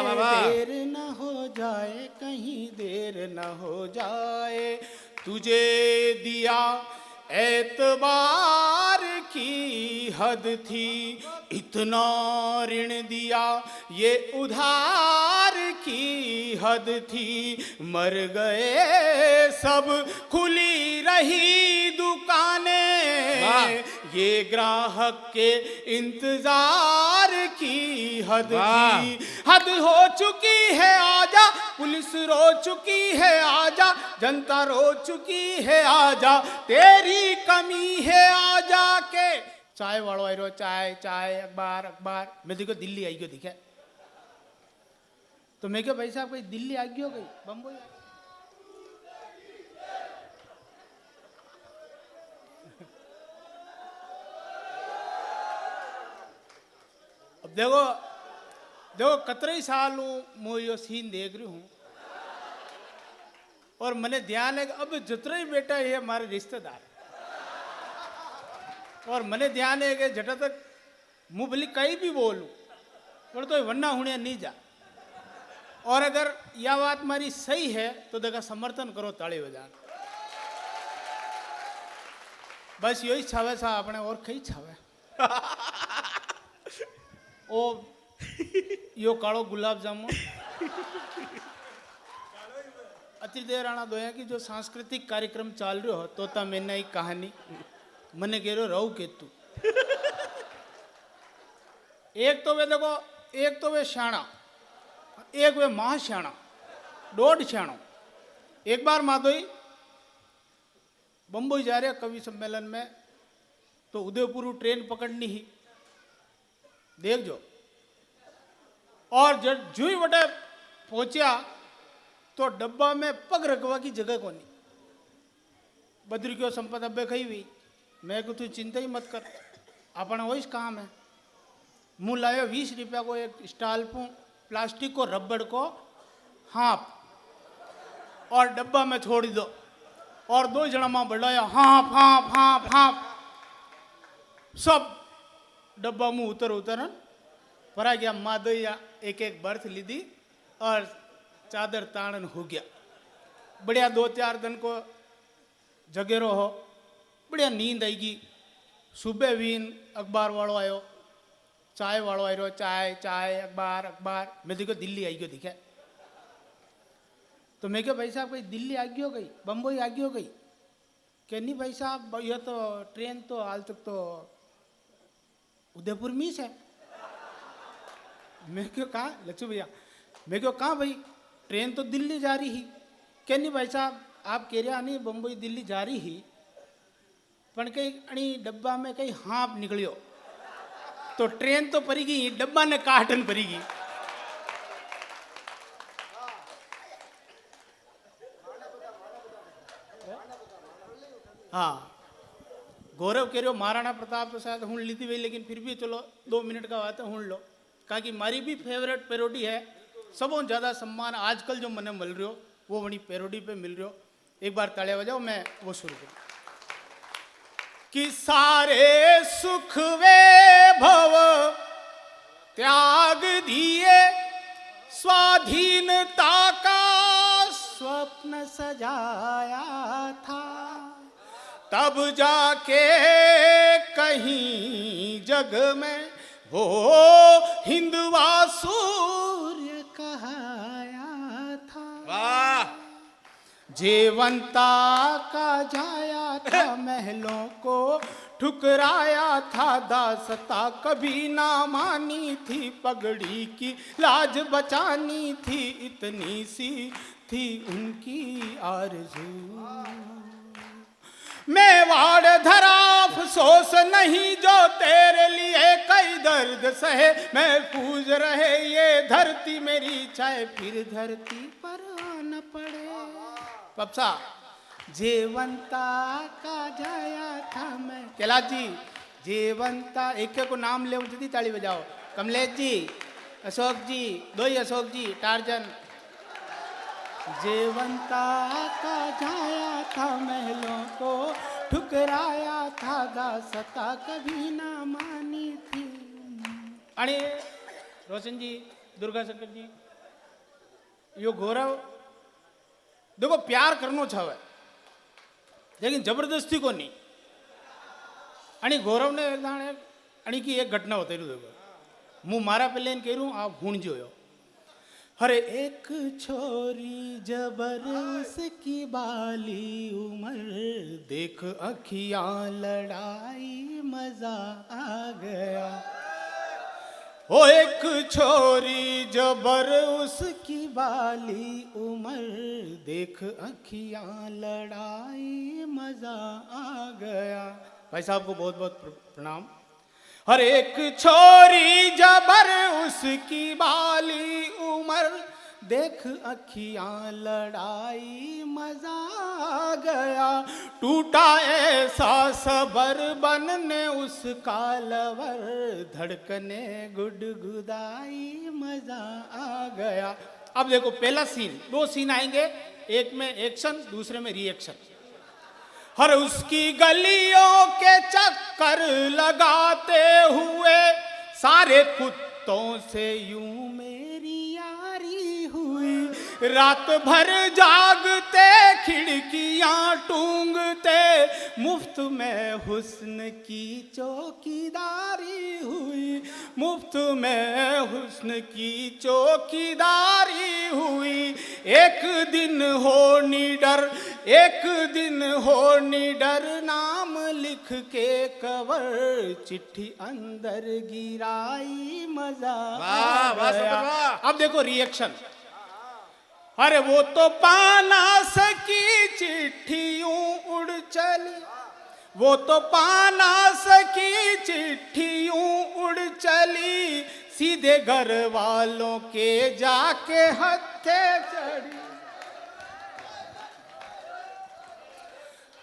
देर न हो जाए, कहीं देर न हो जाए। तुझे दिया एतबार की हद थी, इतना ऋण दिया ये उधार की हद थी। मर गए सब, खुली रही दुकानें, ये ग्राहक के इंतजार की हद थी। हद हो चुकी है आजा, पुलिस रो चुकी है आजा, जनता रो चुकी है आजा, तेरी कमी है आजा के। चाय वालों आई रो, चाय चाय, अखबार अखबार। मैं देखो दिल्ली आई गयो दिखे, तो मैं क्या भाई साहब कोई दिल्ली आ गयो, गई बम्बई। अब देखो देखो कतरे साल मु यो सीन देख रही हूँ, और मैंने ध्यान है कि अब जितने ही बेटा ये हमारे रिश्तेदार, और मैंने ध्यान है कि जटा तक मुँह भली कहीं भी बोलूं पर तो वन्ना होने नहीं जा। और अगर यह बात हमारी सही है तो देखा समर्थन करो, ताली बजान। बस यही छावे सा अपने, और कई छावे। ओ यो कालो गुलाब जामुन अति देर राणा दोया की जो सांस्कृतिक कार्यक्रम चाल रहा हो, तोता मैंने एक कहानी मने कह रहे रहू के तू। एक तो वे देखो, एक तो वे श्याणा, एक वे महाश्याणा, डोड श्याणो। एक बार माधोई बम्बई जा रहे कवि सम्मेलन में, तो उदयपुर ट्रेन पकड़नी ही देख जो। और जब जुई वटे पहुंचा तो डब्बा में पग रखवा की जगह को नहीं। बद्री क्यों संपत अब्बे खई हुई। मैं को तू चिंता ही मत कर, अपना वही काम है। मुँह लायो 20 रुपया को एक स्टाल पू प्लास्टिक को रबड़ को हाँप और डब्बा में छोड़ दो, और 2 जना माँ बढ़ाया हाँप हाँप हाँप हाँप, सब डब्बा मुँह उतर उतरन परा गया। माधोया एक एक बर्थ ली दी और चादर ताड़न हो गया। बढ़िया 2-4 दिन को जगेरो हो, बढ़िया नींद आएगी। सुबह वीन अखबार वालों आयो, चाय वालों आयो, चाय चाय अखबार अखबार। मैं देखो दिल्ली आई गयो दिखे, तो मैं क्या भाई साहब कोई दिल्ली आ गयो, गई बम्बई आ गयो, गई क्या नहीं भाई साहब, यह तो ट्रेन तो हाल तक तो उदयपुर में है। मैं क्यों कहा लच्छू भैया, मैं क्यों कहा भाई ट्रेन तो दिल्ली जा रही ही। क्या नहीं भाई साहब आप कह रहे नहीं बम्बई दिल्ली जा रही ही, पण कहीं अणी डब्बा में कहीं हाँप निकलियो, तो ट्रेन तो पड़ेगी, डब्बा ने काटन पड़ेगी। हाँ गौरव कह रहे हो महाराणा प्रताप तो शायद हूँ ली थी भाई, लेकिन फिर भी चलो 2 मिनट का बात है हूँ लो। कहा कि मारी भी फेवरेट पेरोडी है, सबों ज़्यादा सम्मान आजकल जो मने मिल रही हो वो बड़ी पेरोडी पे मिल रही हो। एक बार तालियां बजाओ, मैं वो शुरू करूँ। कि सारे सुख वे भव त्याग दिए, स्वाधीनता का स्वप्न सजाया था, तब जाके कहीं जग में वो हिंदवा सूर्य कहाया था। वाह! जेवंता का जाया था, महलों को ठुकराया था, दासता कभी ना मानी थी, पगड़ी की लाज बचानी थी, इतनी सी थी उनकी आरज़ू। मेवाड़ धरा अफसोस नहीं जो तेरे लिए कई दर्द सहे, महफूज रहे ये धरती मेरी, चाहे फिर धरती पर न पड़े। पप्सा जेवंता का जाया था मैं, कैलाश जी जेवंता, एक को नाम ले जल्दी ताली बजाओ। कमलेश जी, अशोक जी, 2 ही अशोक जी, टार्जन। जेवंता का जाया था, महलों को ठुकराया था, दासता कभी ना मानी थी। आणि रोशन जी, दुर्गा शंकर जी, यो गौरव देखो प्यार करनो छावे लेकिन जबरदस्ती को नहीं. आणि गौरव ने आणि की एक घटना होती देखो मु मारा पहले इन कह आप हुण जो अरे एक छोरी जबर उसकी बाली उमर देख अखियां लड़ाई मजा आ गया. ओ एक छोरी जबर उसकी बाली उमर देख अखियां लड़ाई मजा आ गया. भाई साहब को बहुत बहुत प्रणाम. हर एक छोरी जबर उसकी बाली उमर देख अखियां लड़ाई मजा आ गया. टूटा ऐसा सबर बनने उसका लवर धड़कने गुदगुदाई मजा आ गया. अब देखो पहला सीन, दो सीन आएंगे, एक में एक्शन दूसरे में रिएक्शन. हर उसकी गलियों के चक्कर लगाते हुए सारे कुत्तों से यूं मेरी यारी हुई. रात भर जागते खिड़कियां टूंगते मुफ्त में हुस्न की चौकीदारी हुई. मुफ्त में हुस्न की चौकीदारी हुई. एक दिन हो निडर एक दिन हो निडर नाम लिख के कवर चिट्ठी अंदर गिराई मजा आ गया. अब देखो रिएक्शन. अरे वो तो पाना सकी चिट्ठी यूं उड़ चली. वो तो पाना सकी चिट्ठी यूं उड़ चली. सीधे घर वालों के जाके हत्थे चढ़ी.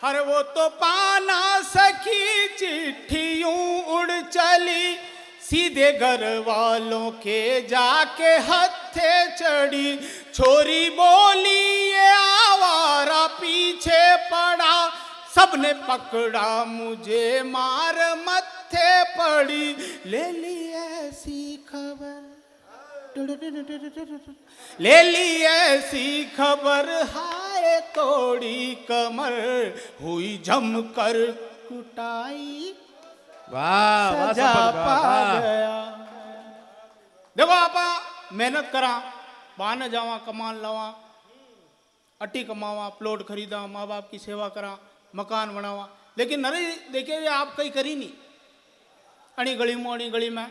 अरे वो तो पाना सकी चिट्ठी यूं उड़ चली. सीधे घर वालों के जाके हत्थे चढ़ी. छोरी बोली ये आवारा पीछे पड़ा. सबने पकड़ा मुझे मार मत्थे पड़ी. ले ली ऐसी खबर ले ली ऐसी खबर हाय तोड़ी कमर हुई जमकर कुटाई सजा पा गया. देखो आप मेहनत करा बहाने जावा कमान लावा अट्टी कमावा प्लॉट खरीदा माँ बाप की सेवा करा मकान बनावा. लेकिन नरे देखिए आप कहीं करी नहीं. अणी गली में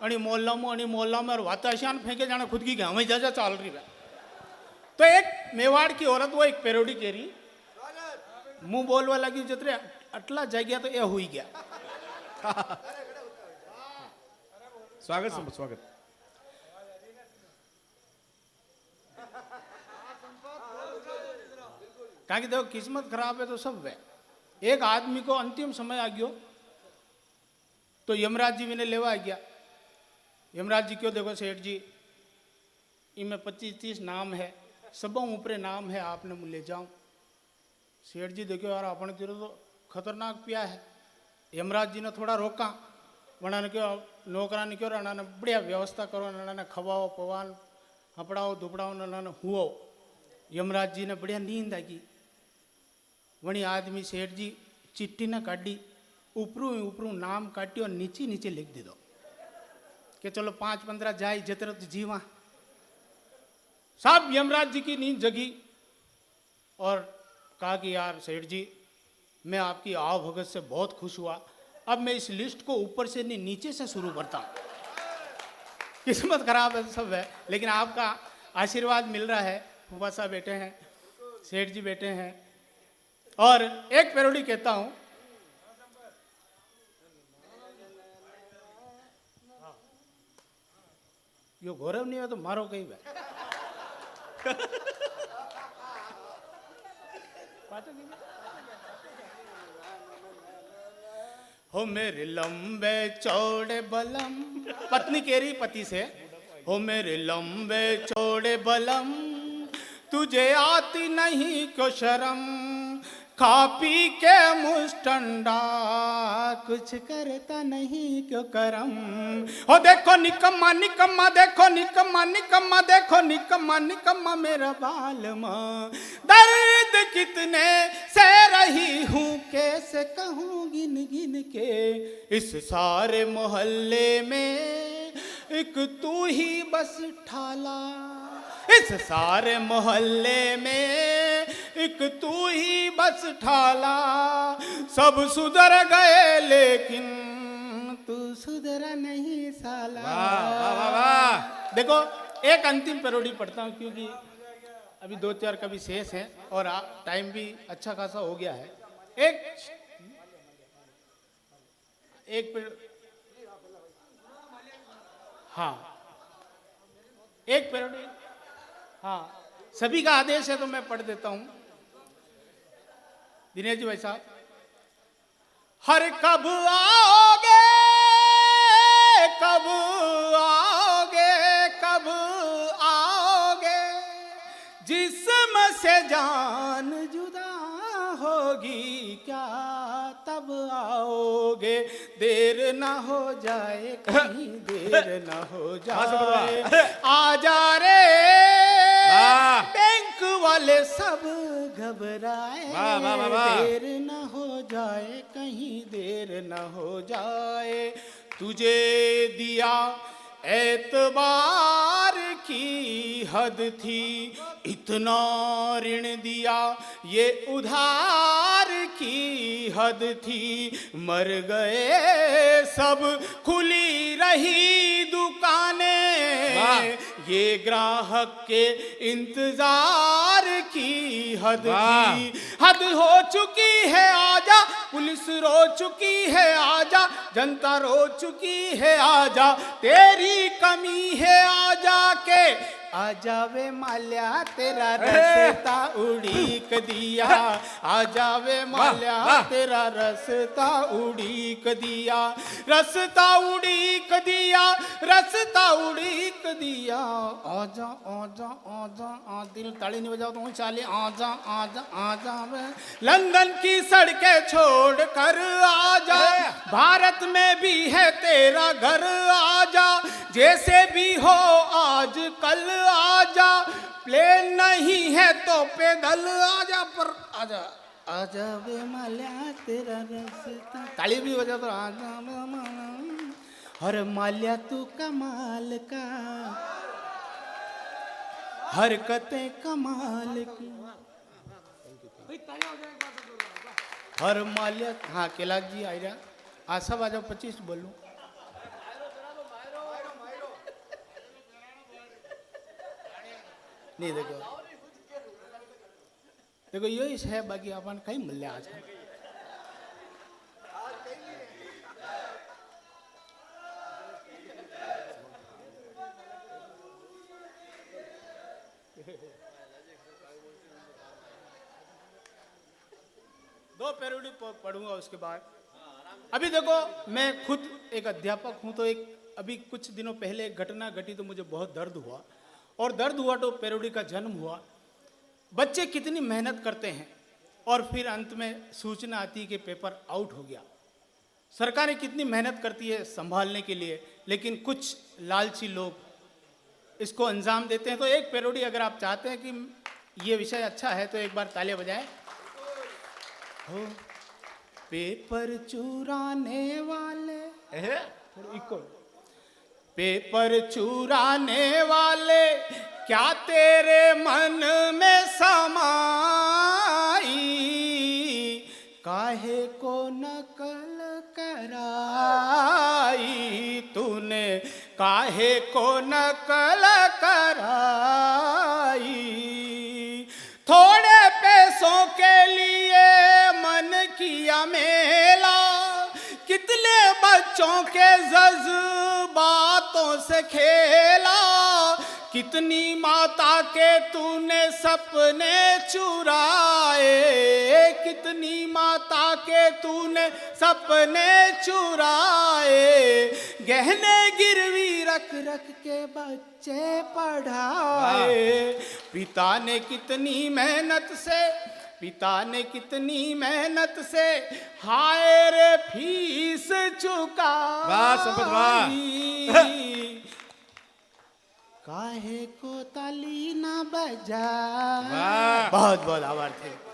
अणी मोहल्ला में और वाताशान फेंके जाना खुद की हमें जा चाल रही है. तो एक मेवाड़ की औरत वो एक पेरोडी कह रही मुंह बोलवा लगी जतरे अटला जाग्या तो यह हुई गया. स्वागत स्वागत. कहा कि देखो किस्मत खराब है तो सब है. एक आदमी को अंतिम समय आ गयो तो यमराज जी ने लेवा आ गया. यमराज जी क्यों देखो सेठ जी इनमें 25-30 नाम है सब ऊपरे नाम है आपने ले जाऊं. सेठ जी देखो यार अपन तेरे तो खतरनाक पिया है. यमराज जी ने थोड़ा रोका वना ने क्यों नौकरा ने क्यों ने बढ़िया व्यवस्था करो ने खवाओ पवान हपड़ाओ धुपड़ाओ ने हुओ. यमराज जी ने बढ़िया नींद आई. वणी आदमी सेठ जी चिट्ठी ने काटी ऊपरू नाम काटियो नीचे नीचे लिख दीदो कि चलो 5-15 जाए जतरत जीवा. साहब यमराज जी की नींद जगी और कहा कि यार सेठ जी मैं आपकी आवभगत से बहुत खुश हुआ. अब मैं इस लिस्ट को ऊपर से नहीं नीचे से शुरू करता हूं. किस्मत खराब है सब है लेकिन आपका आशीर्वाद मिल रहा है. फूफा साहब बैठे हैं सेठ जी बैठे हैं और एक पेरोडी कहता हूं. यो गौरव नहीं है तो मारो कहीं भाई. हो मेरे लंबे चौड़े बलम पत्नी कह रही पति से हो मेरे लंबे चौड़े बलम तुझे आती नहीं क्यों शर्म. खा पी के मुस्टंडा कुछ करता नहीं क्यों करम। हो देखो निकम्मा निकम्मा, देखो निकम्मा निकम्मा, देखो निकम्मा निकम्मा मेरा बालमा। दर्द कितने से रही हूँ कैसे कहूँ गिन गिन के, इस सारे मोहल्ले में एक तू ही बस ठाला। इस सारे मोहल्ले में एक तू ही बस ठाला। सब सुधर गए लेकिन तू सुधरा नहीं साला। वाह वाह वाह वाह। देखो एक अंतिम पैरोडी पढ़ता हूँ क्योंकि अभी 2-4 कवि शेष हैं और टाइम भी अच्छा खासा हो गया है। एक हाँ एक पैरोडी, हाँ सभी का आदेश है तो मैं पढ़ देता हूं। दिनेश जी भाई साहब, हर कब आओगे कब आओगे कब आओगे, जिस्म से जान जुदा होगी क्या तब आओगे। देर ना हो जाए कहीं देर ना हो जाए, आ जा रे बैंक वाले सब घबराए। देर ना हो जाए कहीं देर ना हो जाए, तुझे दिया एतबार की हद थी, इतना ऋण दिया ये उधार की हद थी। मर गए सब खुली रही दुकानें, ये ग्राहक के इंतजार की हद थी। हद हो चुकी है आजा, पुलिस रो चुकी है आजा, जनता रो चुकी है आजा, तेरी कमी है आजा के आजा वे माल्या तेरा रस्ता उड़ीक दिया। आजा वे माल्या तेरा रस्ता उड़ीक दिया, रस्ता उड़ीक दिया, रस्ता उड़ीक दिया। आजा आजा आजा आ, दिल ताली नहीं बजाओ तो चाले। आजा आजा आजा वे लंदन की सड़कें छोड़ कर आजा, भारत में भी है तेरा घर आजा। जैसे भी हो आज कल आजा, प्लेन नहीं है तो पैदल आजा, पर आजा आजा वे माल्या तेरा रास्ता। ताली भी बजा तो आजा वे माल्या, हर माल्या तू कमाल का, हरकतें कमाल की। हर माल्या, हाँ कैलाश जी आ रहा, आशा बाजा 25 बोलूं। नहीं देखो देखो यही है, बाकी अपन कहीं मिल आज। दो पैरोडी पढ़ूंगा उसके बाद। अभी देखो मैं खुद एक अध्यापक हूं तो एक अभी कुछ दिनों पहले एक घटना घटी तो मुझे बहुत दर्द हुआ, और दर्द हुआ तो पैरोडी का जन्म हुआ। बच्चे कितनी मेहनत करते हैं और फिर अंत में सूचना आती है कि पेपर आउट हो गया। सरकारें कितनी मेहनत करती है संभालने के लिए, लेकिन कुछ लालची लोग इसको अंजाम देते हैं। तो एक पैरोडी अगर आप चाहते हैं कि ये विषय अच्छा है तो एक बार तालियां बजाएं। हो पेपर चुराने वाले, पेपर चुराने वाले क्या तेरे मन में समाई, काहे को नकल कराई तूने, काहे को नकल कराई। थोड़े पैसों के लिए मन किया मेला, कितने बच्चों के जज्बातों से खेला, कितनी माता के तूने सपने चुराए, कितनी माता के तूने सपने चुराए। गहने गिरवी रख रख के बच्चे पढ़ाए। पिता ने कितनी मेहनत से, पिता ने कितनी मेहनत से हाय रे फीस चुका वाह, संपत, वाह. काहे को ताली ना बजा. वाह. बहुत बहुत आभार थे.